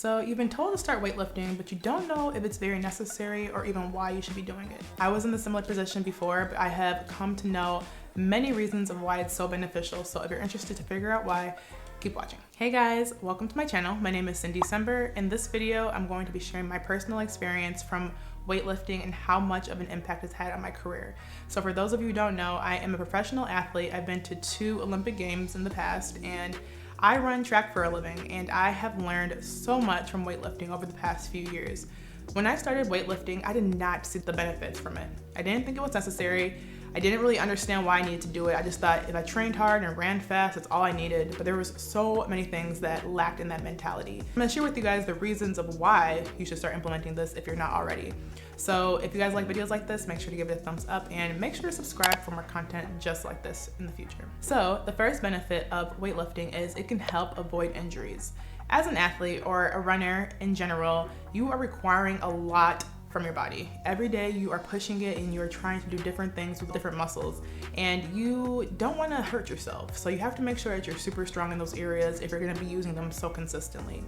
So you've been told to start weightlifting, but you don't know if it's very necessary or even why you should be doing it. I was in a similar position before, but I have come to know many reasons of why it's so beneficial. So if you're interested to figure out why, keep watching. Hey guys, welcome to my channel. My name is Cindy Sember. In this video, I'm going to be sharing my personal experience from weightlifting and how much of an impact it's had on my career. So for those of you who don't know, I am a professional athlete. I've been to 2 Olympic Games in the past, and I run track for a living, and I have learned so much from weightlifting over the past few years. When I started weightlifting, I did not see the benefits from it. I didn't think it was necessary. I didn't really understand why I needed to do it. I just thought if I trained hard and ran fast, that's all I needed. But there was so many things that lacked in that mentality. I'm gonna share with you guys the reasons of why you should start implementing this if you're not already. So if you guys like videos like this, make sure to give it a thumbs up and make sure to subscribe for more content just like this in the future. So the first benefit of weightlifting is it can help avoid injuries. As an athlete or a runner in general, you are requiring a lot from your body. Every day you are pushing it and you're trying to do different things with different muscles, and you don't want to hurt yourself. So you have to make sure that you're super strong in those areas if you're going to be using them so consistently.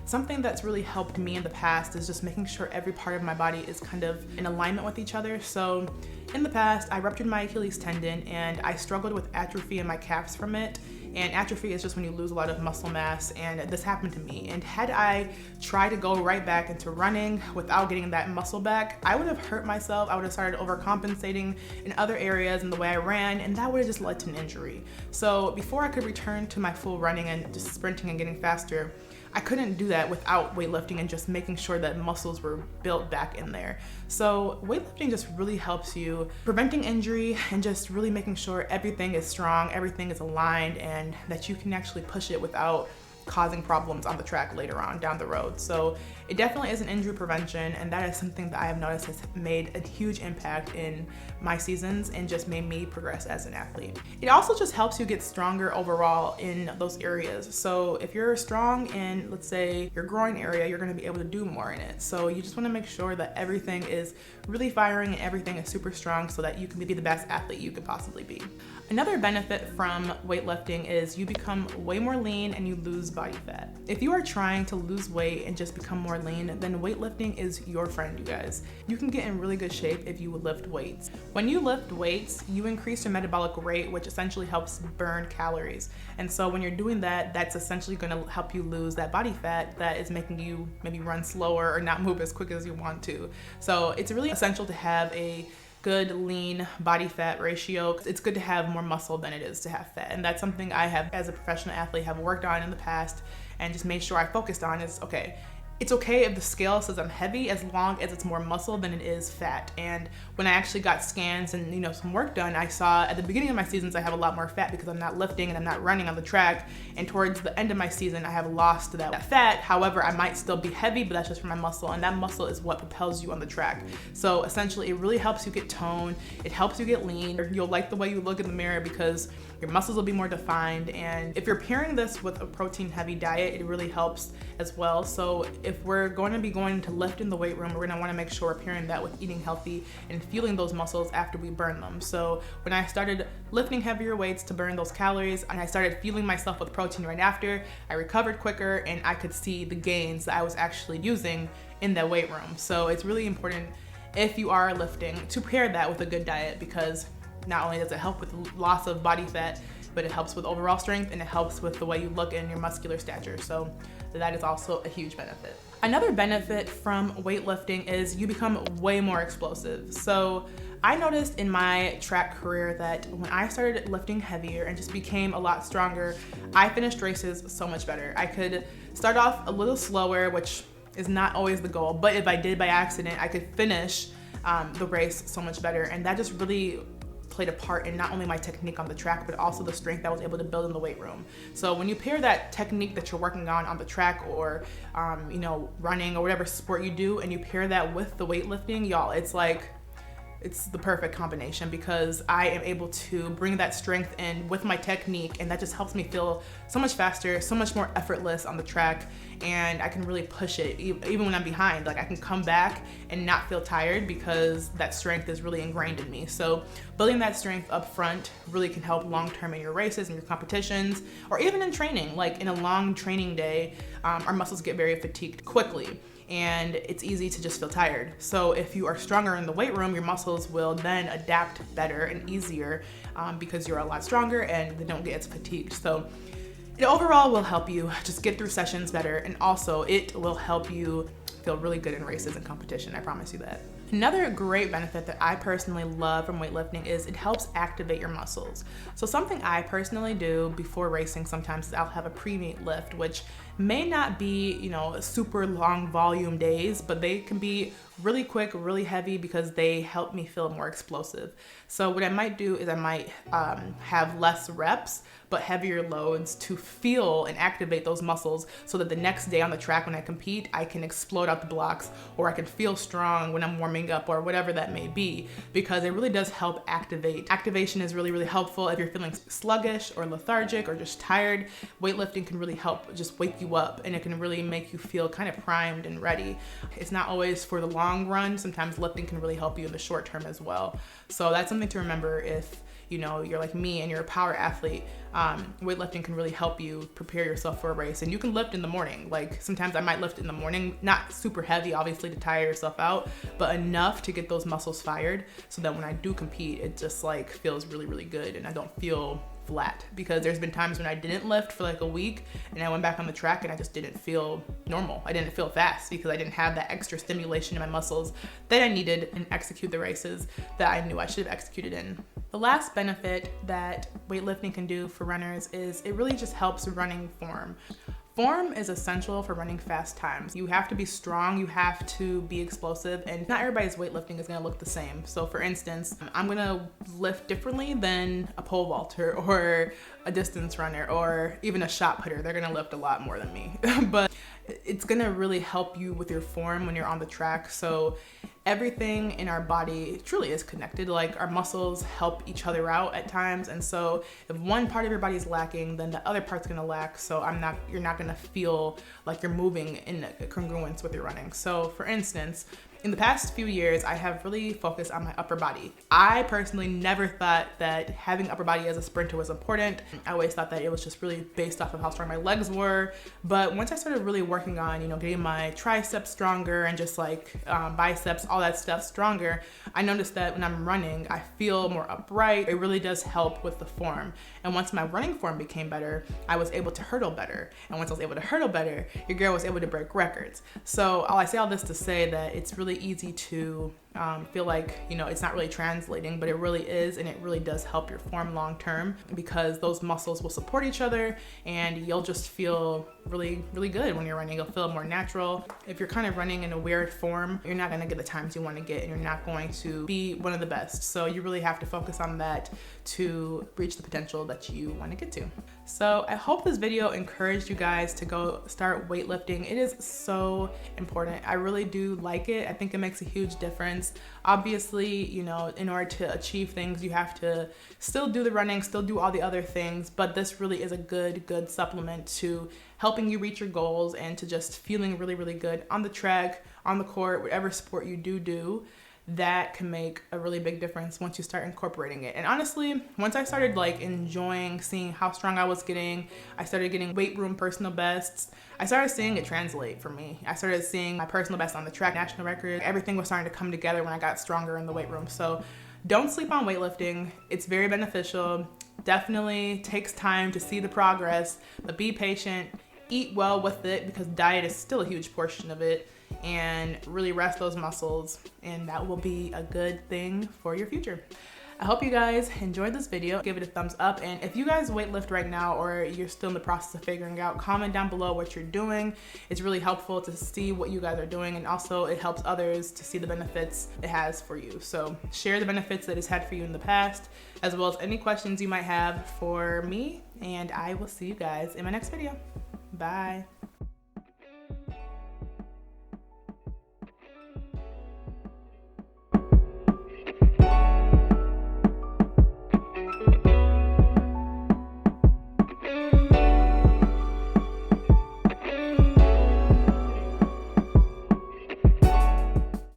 Something that's really helped me in the past is just making sure every part of my body is kind of in alignment with each other. So in the past, I ruptured my Achilles tendon and I struggled with atrophy in my calves from it. And atrophy is just when you lose a lot of muscle mass, and this happened to me. And had I tried to go right back into running without getting that muscle back, I would have hurt myself. I would have started overcompensating in other areas in the way I ran, and that would have just led to an injury. So before I could return to my full running and just sprinting and getting faster, I couldn't do that without weightlifting and just making sure that muscles were built back in there. So weightlifting just really helps you preventing injury and just really making sure everything is strong, everything is aligned, and that you can actually push it without causing problems on the track later on down the road. So it definitely is an injury prevention, and that is something that I have noticed has made a huge impact in my seasons and just made me progress as an athlete. It also just helps you get stronger overall in those areas. So if you're strong in, let's say, your groin area, you're going to be able to do more in it. So you just want to make sure that everything is really firing and everything is super strong so that you can be the best athlete you could possibly be. Another benefit from weightlifting is you become way more lean and you lose body fat. If you are trying to lose weight and just become more lean, then weightlifting is your friend, you guys. You can get in really good shape if you lift weights. When you lift weights, you increase your metabolic rate, which essentially helps burn calories. And so when you're doing that, that's essentially going to help you lose that body fat that is making you maybe run slower or not move as quick as you want to. So it's really essential to have a good lean body fat ratio. It's good to have more muscle than it is to have fat. And that's something I have, as a professional athlete, have worked on in the past and just made sure I focused on is, okay, it's okay if the scale says I'm heavy as long as it's more muscle than it is fat. And when I actually got scans and some work done, I saw at the beginning of my seasons I have a lot more fat because I'm not lifting and I'm not running on the track. And towards the end of my season, I have lost that fat. However, I might still be heavy, but that's just from my muscle, and that muscle is what propels you on the track. So essentially, it really helps you get toned. It helps you get lean. You'll like the way you look in the mirror because your muscles will be more defined. And if you're pairing this with a protein-heavy diet, it really helps as well. So if we're going to be going to lift in the weight room, we're going to want to make sure we're pairing that with eating healthy and fueling those muscles after we burn them. So when I started lifting heavier weights to burn those calories and I started fueling myself with protein right after, I recovered quicker and I could see the gains that I was actually using in that weight room. So it's really important, if you are lifting, to pair that with a good diet, because not only does it help with loss of body fat, but it helps with overall strength and it helps with the way you look and your muscular stature. So that is also a huge benefit. Another benefit from weightlifting is you become way more explosive. So I noticed in my track career that when I started lifting heavier and just became a lot stronger, I finished races so much better. I could start off a little slower, which is not always the goal, but if I did by accident, I could finish the race so much better. And that just really played a part in not only my technique on the track, but also the strength I was able to build in the weight room. So when you pair that technique that you're working on the track or, running or whatever sport you do, and you pair that with the weightlifting, y'all, it's the perfect combination because I am able to bring that strength in with my technique, and that just helps me feel so much faster, so much more effortless on the track. and I can really push it even when I'm behind. Like I can come back and not feel tired because that strength is really ingrained in me. So building that strength up front really can help long-term in your races and your competitions, or even in training. Like in a long training day, our muscles get very fatigued quickly, and it's easy to just feel tired. So if you are stronger in the weight room, your muscles will then adapt better and easier because you're a lot stronger and they don't get as fatigued. So it overall will help you just get through sessions better, and also it will help you feel really good in races and competition, I promise you that. Another great benefit that I personally love from weightlifting is it helps activate your muscles. So something I personally do before racing sometimes is I'll have a pre-meet lift, which may not be, you know, super long volume days, but they can be really quick, really heavy because they help me feel more explosive. So what I might do is I might have less reps, but heavier loads to feel and activate those muscles so that the next day on the track when I compete, I can explode out the blocks, or I can feel strong when I'm warming up, or whatever that may be, because it really does help activate. Activation is really, really helpful if you're feeling sluggish or lethargic or just tired. Weightlifting can really help just wake you up, and it can really make you feel kind of primed and ready. It's not always for the long run. Sometimes lifting can really help you in the short term as well. So that's something to remember if you know you're like me and you're a power athlete. Weightlifting can really help you prepare yourself for a race, and you can lift in the morning. Like sometimes I might lift in the morning, not super heavy obviously to tire yourself out, but enough to get those muscles fired so that when I do compete, it just like feels really, really good and I don't feel flat. Because there's been times when I didn't lift for like a week and I went back on the track and I just didn't feel normal. I didn't feel fast because I didn't have that extra stimulation in my muscles that I needed and execute the races that I knew I should have executed in. The last benefit that weightlifting can do for runners is it really just helps running form. Form is essential for running fast times. You have to be strong, you have to be explosive, and not everybody's weightlifting is gonna look the same. So for instance, I'm gonna lift differently than a pole vaulter or a distance runner or even a shot putter. They're gonna lift a lot more than me. But it's gonna really help you with your form when you're on the track. So everything in our body truly is connected. Like our muscles help each other out at times, and so if one part of your body is lacking, then the other part's gonna lack. So you're not gonna feel like you're moving in congruence with your running. So for instance, in the past few years, I have really focused on my upper body. I personally never thought that having upper body as a sprinter was important. I always thought that it was just really based off of how strong my legs were. But once I started really working on, you know, getting my triceps stronger and just like biceps, all that stuff stronger, I noticed that when I'm running, I feel more upright. It really does help with the form. And once my running form became better, I was able to hurdle better. And once I was able to hurdle better, your girl was able to break records. So I say all this to say that it's really easy to feel like, you know, it's not really translating, but it really is, and it really does help your form long term because those muscles will support each other and you'll just feel really, really good when you're running. You'll feel more natural. If you're kind of running in a weird form, you're not going to get the times you want to get, and you're not going to be one of the best. So you really have to focus on that to reach the potential that you want to get to. So I hope this video encouraged you guys to go start weightlifting. It is so important. I really do like it. I think it makes a huge difference. Obviously, you know, in order to achieve things, you have to still do the running, still do all the other things, but this really is a good supplement to helping you reach your goals and to just feeling really, really good on the track, on the court, whatever sport you do. That can make a really big difference once you start incorporating it. And honestly, once I started like enjoying seeing how strong I was getting, I started getting weight room personal bests. I started seeing it translate for me. I started seeing my personal best on the track, national record. Everything was starting to come together when I got stronger in the weight room. So don't sleep on weightlifting. It's very beneficial. Definitely takes time to see the progress, but be patient, eat well with it because diet is still a huge portion of it, and really rest those muscles, and that will be a good thing for your future. I hope you guys enjoyed this video. Give it a thumbs up, and if you guys weightlift right now or you're still in the process of figuring out, comment down below what you're doing. It's really helpful to see what you guys are doing, and also it helps others to see the benefits it has for you. So share the benefits that it's had for you in the past, as well as any questions you might have for me, and I will see you guys in my next video. Bye.